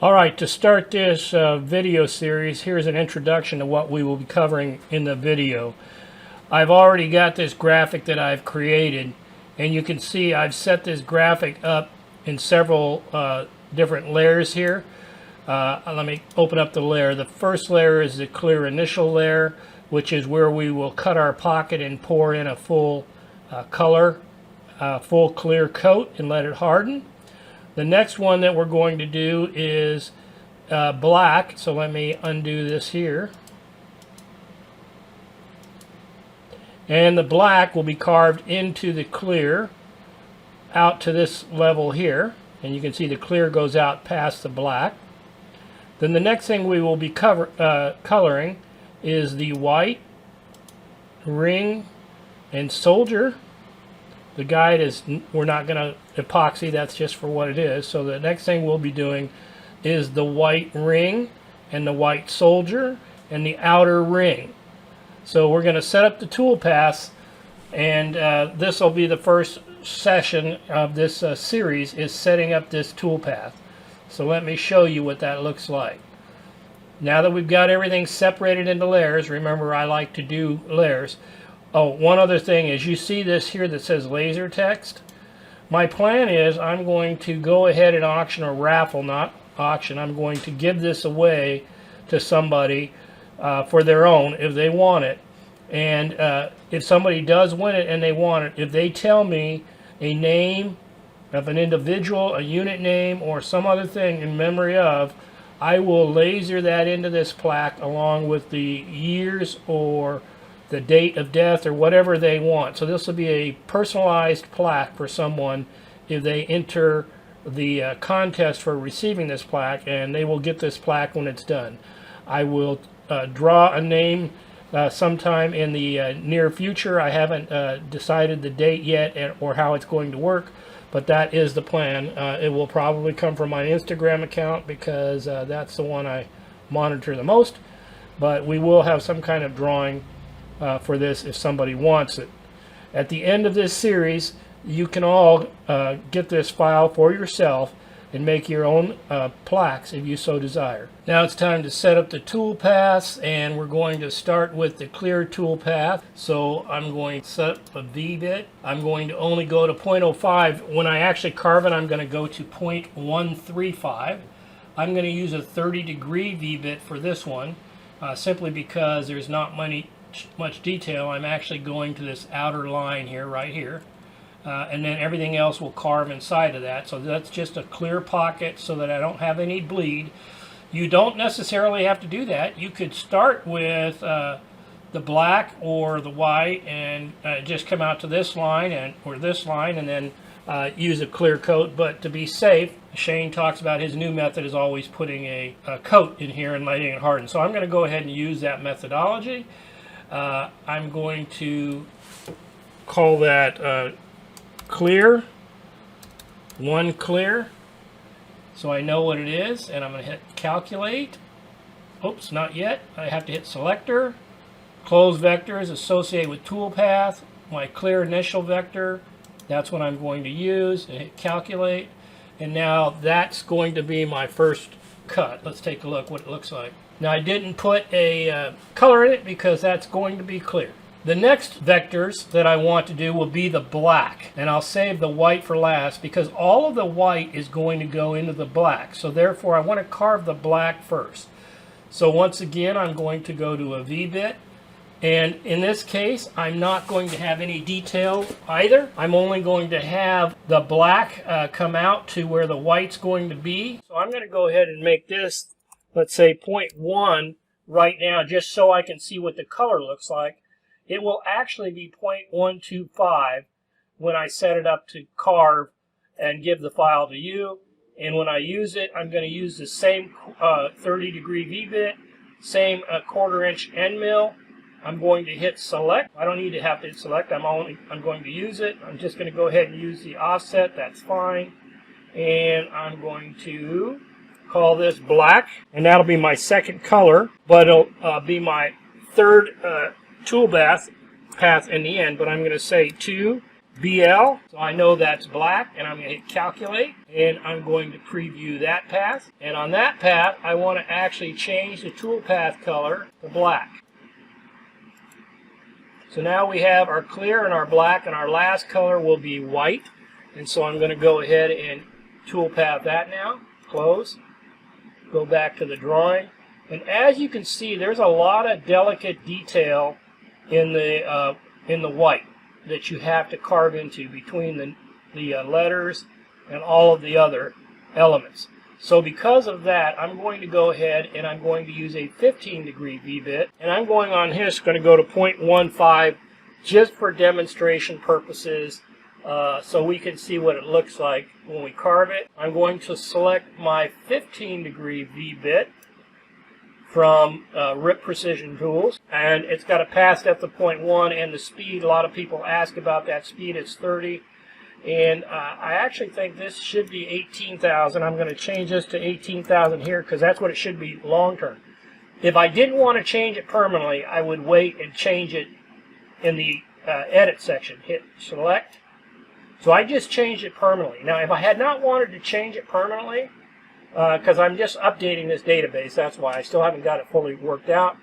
Alright, to start this video series, here's an introduction to what we will be covering in the video. I've already got this graphic that I've created, and you can see I've set this graphic up in several different layers here. Let me open up the layer. The first layer is the clear initial layer, which is where we will cut our pocket and pour in a full full clear coat and let it harden. The next one that we're going to do is black, so let me undo this here. And the black will be carved into the clear out to this level here, and you can see the clear goes out past the black. Then the next thing we will be coloring is the white, ring, and soldier. The guide is, we're not going to epoxy, that's just for what it is. So the next thing we'll be doing is the white ring and the white soldier and the outer ring. So we're going to set up the toolpaths, and this will be the first session of this series, is setting up this toolpath. So let me show you what that looks like. Now that we've got everything separated into layers, remember I like to do layers. Oh, one other thing is, you see this here that says laser text? My plan is I'm going to go ahead and auction, or raffle, not auction. I'm going to give this away to somebody for their own if they want it. And if somebody does win it and they want it, if they tell me a name of an individual, a unit name, or some other thing in memory of, I will laser that into this plaque along with the years or the date of death or whatever they want. So this will be a personalized plaque for someone if they enter the contest for receiving this plaque, and they will get this plaque when it's done. I will draw a name sometime in the near future. I haven't decided the date yet or how it's going to work, but that is the plan. It will probably come from my Instagram account because that's the one I monitor the most, but we will have some kind of drawing for this if somebody wants it. At the end of this series, you can all get this file for yourself and make your own plaques if you so desire. Now it's time to set up the toolpaths, and we're going to start with the clear toolpath. So I'm going to set up a V-bit. I'm going to only go to 0.05. When I actually carve it, I'm going to go to 0.135. I'm going to use a 30-degree V-bit for this one, simply because there's not much detail. I'm actually going to this outer line here, right here, and then everything else will carve inside of that. So that's just a clear pocket so that I don't have any bleed. You don't necessarily have to do that. You could start with the black or the white and just come out to this line or this line, and then use a clear coat. But to be safe, Shane talks about his new method is always putting a coat in here and letting it harden. So I'm going to go ahead and use that methodology. I'm going to call that clear, one clear, so I know what it is, and I'm going to hit calculate. Oops, not yet. I have to hit selector, close vectors associated with toolpath, my clear initial vector, that's what I'm going to use, and hit calculate, and now that's going to be my first cut. Let's take a look what it looks like. Now I didn't put a color in it because that's going to be clear. The next vectors that I want to do will be the black, and I'll save the white for last because all of the white is going to go into the black. So therefore I want to carve the black first. So once again I'm going to go to a V-bit, and in this case I'm not going to have any detail either. I'm only going to have the black come out to where the white's going to be. So I'm going to go ahead and make this, let's say 0.1 right now, just so I can see what the color looks like. It will actually be 0.125 when I set it up to carve and give the file to you. And when I use it, I'm going to use the same 30-degree V-bit, same 1/4 inch end mill. I'm going to hit select. I don't need to have to hit select. I'm going to use it. I'm just going to go ahead and use the offset. That's fine. And I'm going to call this black, and that'll be my second color, but it'll be my third toolpath in the end. But I'm going to say 2 BL, so I know that's black, and I'm going to hit calculate, and I'm going to preview that path. And on that path, I want to actually change the toolpath color to black. So now we have our clear and our black, and our last color will be white. And so I'm going to go ahead and toolpath that now, close, go back to the drawing. And as you can see, there's a lot of delicate detail in the white that you have to carve into between the letters and all of the other elements. So because of that, I'm going to go ahead and I'm going to use a 15-degree V-bit, and I'm going on here, it's going to go to 0.15 just for demonstration purposes, so we can see what it looks like when we carve it. I'm going to select my 15-degree V-bit from Rip Precision Tools, and it's got a pass depth of 0.1 and the speed. A lot of people ask about that speed. It's 30, and I actually think this should be 18,000. I'm going to change this to 18,000 here because that's what it should be long term. If I didn't want to change it permanently, I would wait and change it in the edit section. Hit select. So I just changed it permanently. Now if I had not wanted to change it permanently, because I'm just updating this database, that's why I still haven't got it fully worked out,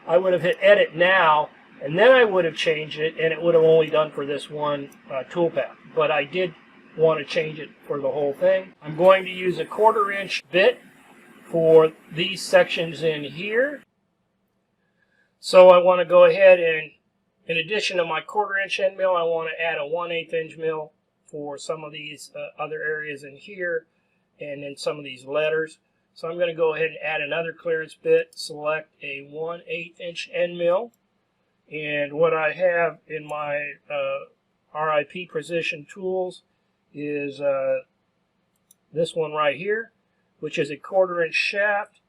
I would have hit edit now, and then I would have changed it, and it would have only done for this one toolpath. But I did want to change it for the whole thing. I'm going to use a 1/4-inch bit for these sections in here. So I want to go ahead and, in addition to my 1/4-inch end mill, I want to add a 1/8 inch mill for some of these other areas in here, and then some of these letters. So I'm going to go ahead and add another clearance bit, select a 1/8 inch end mill, and what I have in my RIP Precision Tools is this one right here, which is a 1/4 inch shaft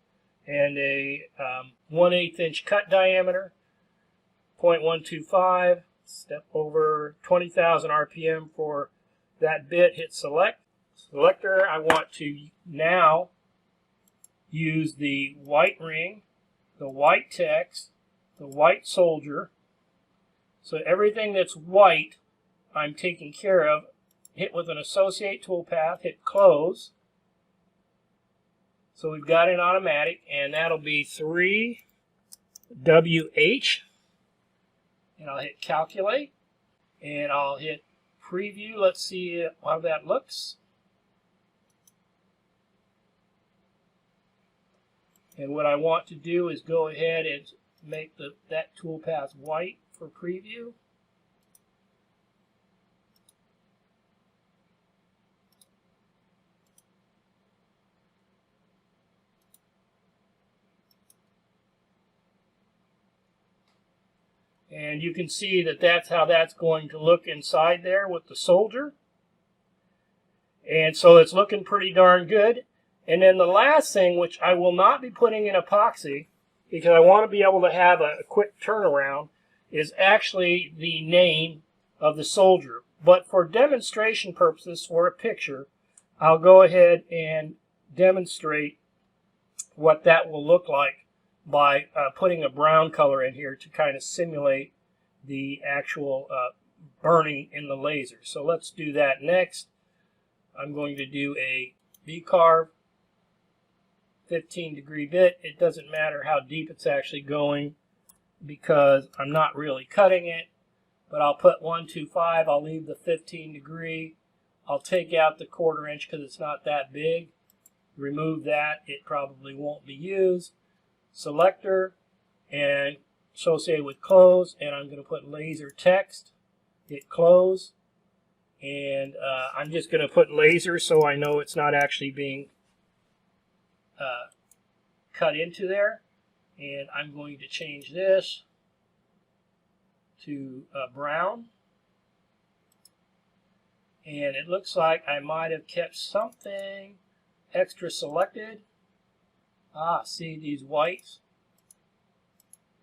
and a 1/8 inch cut diameter, 0.125, step over 20,000 RPM for that bit, hit select. Selector, I want to now use the white ring, the white text, the white soldier. So everything that's white, I'm taking care of. Hit with an associate toolpath, hit close. So we've got it automatic, and that'll be 3WH. And I'll hit calculate, and I'll hit preview. Let's see how that looks. And what I want to do is go ahead and make that toolpath white for preview. And you can see that that's how that's going to look inside there with the soldier. And so it's looking pretty darn good. And then the last thing, which I will not be putting in epoxy, because I want to be able to have a quick turnaround, is actually the name of the soldier. But for demonstration purposes, for a picture, I'll go ahead and demonstrate what that will look like by putting a brown color in here to kind of simulate the actual burning in the laser. So let's do that next. I'm going to do a vCarve 15-degree bit. It doesn't matter how deep it's actually going because I'm not really cutting it, but I'll put 125. I'll leave the 15-degree. I'll take out the 1/4 inch because it's not that big. Remove that. It probably won't be used. Selector and associate with close, and I'm going to put laser text. Hit close, and I'm just going to put laser so I know it's not actually being cut into there. And I'm going to change this to brown. And it looks like I might have kept something extra selected. See these whites?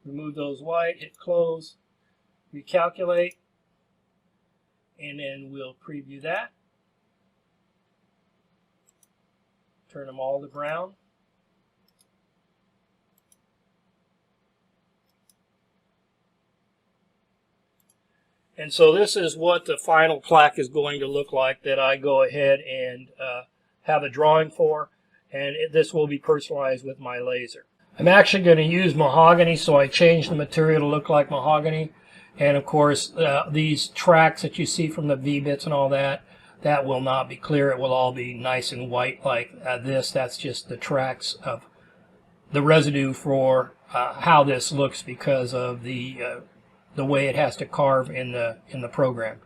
Remove those white, hit close, recalculate, and then we'll preview that. Turn them all to brown. And so this is what the final plaque is going to look like that I go ahead and have a drawing for. And this will be personalized with my laser. I'm actually going to use mahogany, so I changed the material to look like mahogany. And of course, these tracks that you see from the V-bits and all that, that will not be clear. It will all be nice and white like this. That's just the tracks of the residue for how this looks because of the way it has to carve in the program.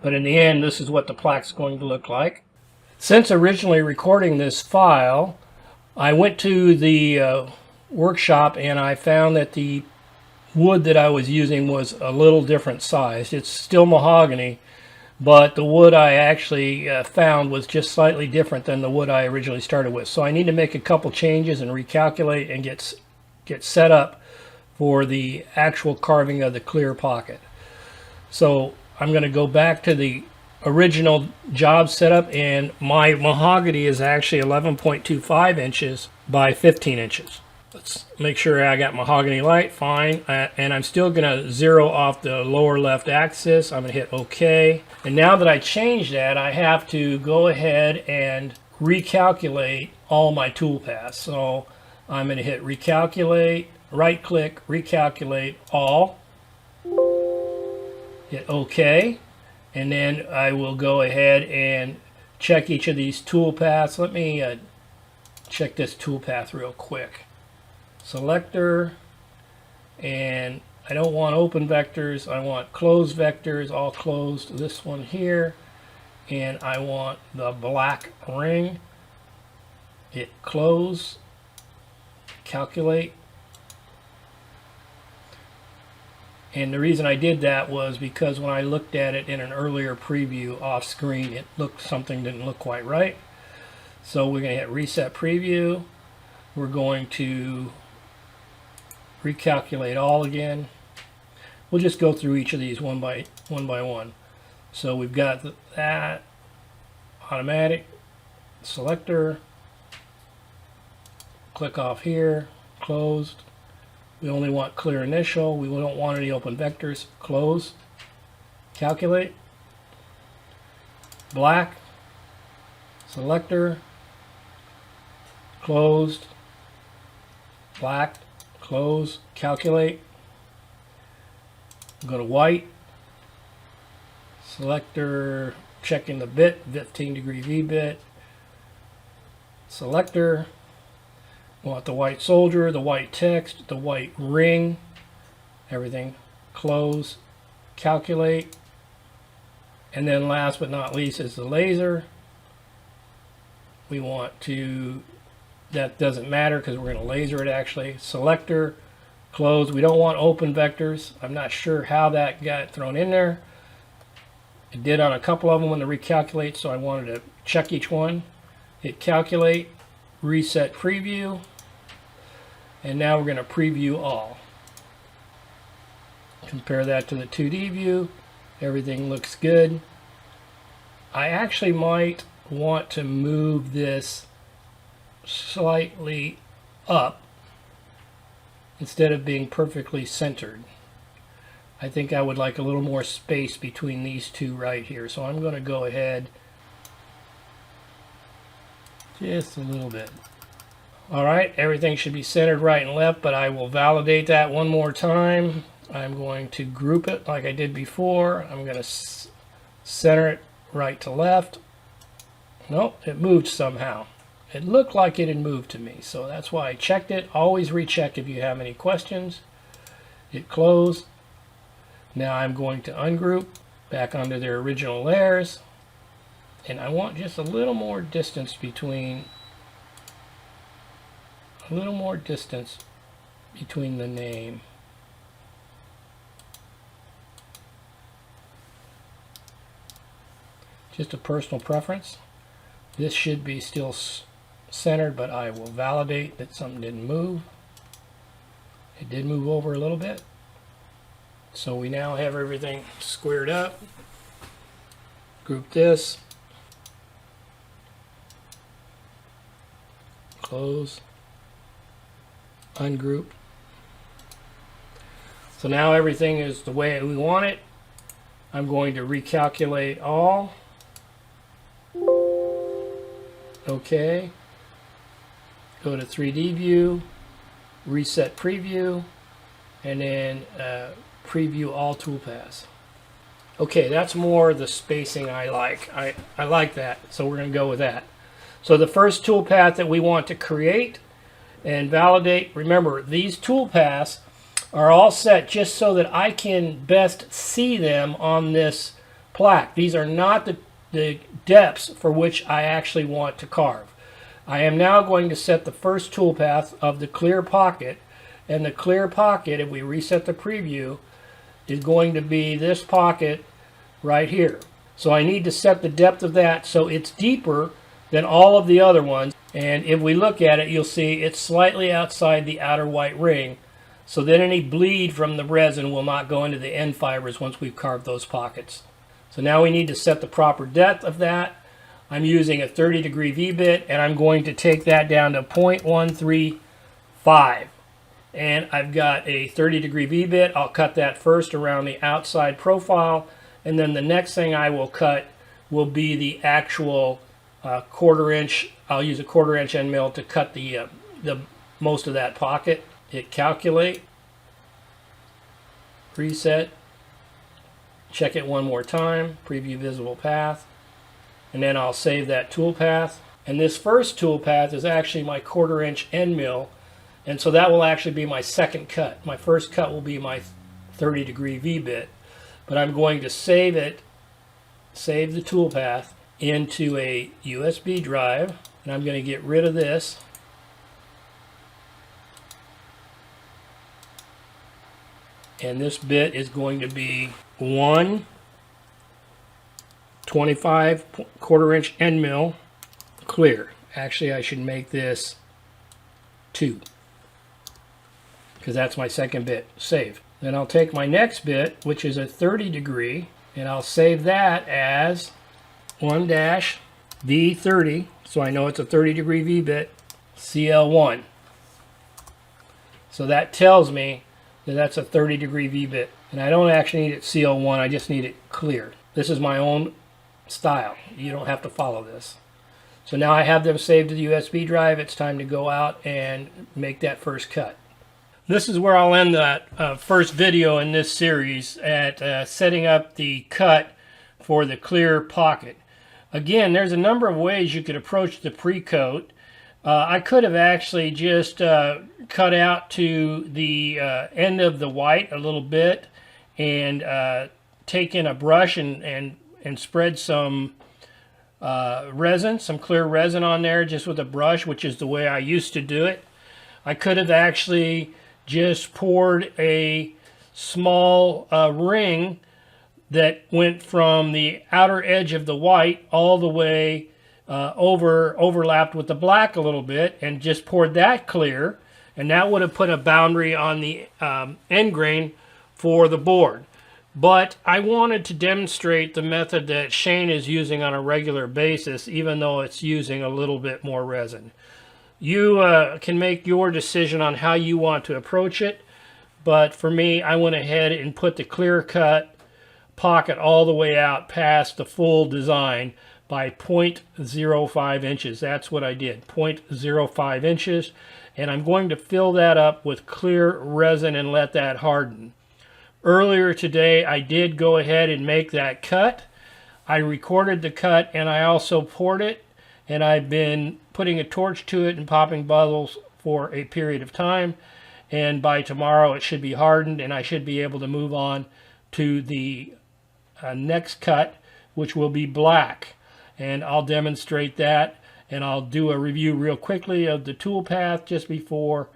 But in the end, this is what the plaque's going to look like. Since originally recording this file, I went to the workshop and I found that the wood that I was using was a little different size. It's still mahogany, but the wood I actually found was just slightly different than the wood I originally started with. So I need to make a couple changes and recalculate and get set up for the actual carving of the clear pocket. So I'm going to go back to the original job setup, and my mahogany is actually 11.25 inches by 15 inches. Let's make sure I got mahogany light, fine, and I'm still going to zero off the lower left axis. I'm going to hit OK. And now that I changed that, I have to go ahead and recalculate all my toolpaths. So I'm going to hit recalculate, right click, recalculate all, hit OK, and then I will go ahead and check each of these toolpaths. Let me check this toolpath real quick. Selector, and I don't want open vectors, I want closed vectors, all closed, this one here, and I want the black ring. Hit close, calculate, and the reason I did that was because when I looked at it in an earlier preview off screen, it looked, something didn't look quite right. So we're going to hit reset preview. We're going to recalculate all again. We'll just go through each of these one by one. So we've got that automatic selector, click off here, closed. We only want clear initial, we don't want any open vectors, close, calculate, black, selector, closed, black, close, calculate, go to white, selector, checking the bit, 15 degree V bit, selector, want the white soldier, the white text, the white ring, everything, close, calculate, and then last but not least is the laser. We want to, that doesn't matter because we're going to laser it actually. Selector, close. We don't want open vectors. I'm not sure how that got thrown in there. It did on a couple of them when they recalculate, so I wanted to check each one. Hit calculate, reset preview, and now we're going to preview all. Compare that to the 2D view. Everything looks good. I actually might want to move this slightly up instead of being perfectly centered. I think I would like a little more space between these two right here. So I'm going to go ahead just a little bit. Alright, everything should be centered right and left, but I will validate that one more time. I'm going to group it like I did before. I'm going to center it right to left. Nope, it moved somehow. It looked like it had moved to me, so that's why I checked it. Always recheck if you have any questions. Hit close. Now I'm going to ungroup back onto their original layers, and I want just a little more distance between the name. Just a personal preference. This should be still centered, but I will validate that something didn't move. It did move over a little bit. So we now have everything squared up. Group this. Close. Ungroup. So now everything is the way we want it. I'm going to recalculate all. OK. Go to 3D view, reset preview, and then preview all toolpaths. Okay, that's more the spacing I like. I like that, so we're going to go with that. So the first toolpath that we want to create and validate, remember, these toolpaths are all set just so that I can best see them on this plaque. These are not the depths for which I actually want to carve. I am now going to set the first toolpath of the clear pocket, and the clear pocket, if we reset the preview, is going to be this pocket right here. So I need to set the depth of that so it's deeper than all of the other ones. And if we look at it, you'll see it's slightly outside the outer white ring, so that any bleed from the resin will not go into the end fibers once we've carved those pockets. So now we need to set the proper depth of that. I'm using a 30-degree V-bit, and I'm going to take that down to 0.135. And I've got a 30-degree V-bit. I'll cut that first around the outside profile, and then the next thing I will cut will be the actual quarter-inch. I'll use a quarter-inch end mill to cut the most of that pocket. Hit calculate, reset, check it one more time, preview visible path, and then I'll save that toolpath. And this first toolpath is actually my quarter-inch end mill, and so that will actually be my second cut. My first cut will be my 30-degree V-bit, but I'm going to save it, save the toolpath into a USB drive, and I'm going to get rid of this. And this bit is going to be 1 25 quarter-inch end mill clear. Actually, I should make this 2, because that's my second bit. Save. Then I'll take my next bit, which is a 30-degree, and I'll save that as 1-V30, so I know it's a 30-degree V-bit, CL1. So that tells me that that's a 30-degree V-bit. And I don't actually need it CL1, I just need it clear. This is my own style. You don't have to follow this. So now I have them saved to the USB drive. It's time to go out and make that first cut. This is where I'll end that first video in this series at setting up the cut for the clear pocket. Again, there's a number of ways you could approach the pre-coat. I could have actually just cut out to the end of the white a little bit and taken a brush and spread some resin, some clear resin on there just with a brush, which is the way I used to do it. I could have actually just poured a small ring that went from the outer edge of the white all the way overlapped with the black a little bit and just poured that clear, and that would have put a boundary on the end grain for the board. But I wanted to demonstrate the method that Shane is using on a regular basis, even though it's using a little bit more resin. You can make your decision on how you want to approach it, but for me, I went ahead and put the clear cut pocket all the way out past the full design by 0.05 inches. That's what I did, 0.05 inches. And I'm going to fill that up with clear resin and let that harden. Earlier today, I did go ahead and make that cut. I recorded the cut and I also poured it. And I've been putting a torch to it and popping bubbles for a period of time. And by tomorrow, it should be hardened and I should be able to move on to the next cut, which will be black. And I'll demonstrate that, and I'll do a review real quickly of the toolpath just before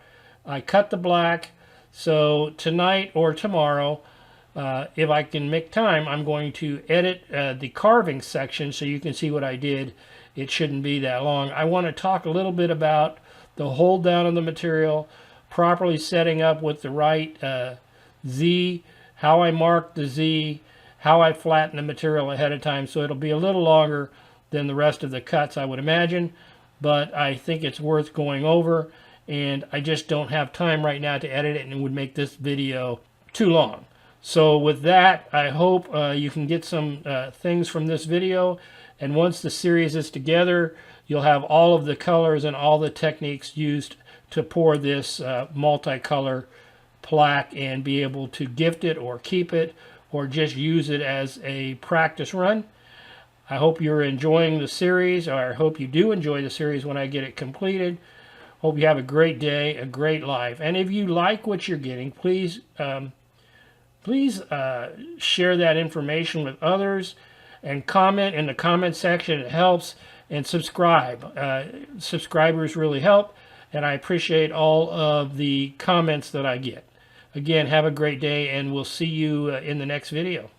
I cut the black. So tonight or tomorrow, if I can make time, I'm going to edit the carving section so you can see what I did. It shouldn't be that long. I want to talk a little bit about the hold down of the material, properly setting up with the right Z, how I mark the Z, how I flatten the material ahead of time. So it'll be a little longer than the rest of the cuts, I would imagine, but I think it's worth going over, and I just don't have time right now to edit it, and it would make this video too long. So with that, I hope you can get some things from this video. And once the series is together, you'll have all of the colors and all the techniques used to pour this multicolor plaque and be able to gift it or keep it or just use it as a practice run. I hope you're enjoying the series, or I hope you do enjoy the series when I get it completed. Hope you have a great day, a great life. And if you like what you're getting, please share that information with others and comment in the comment section. It helps. And subscribe. Subscribers really help, and I appreciate all of the comments that I get. Again, have a great day, and we'll see you in the next video.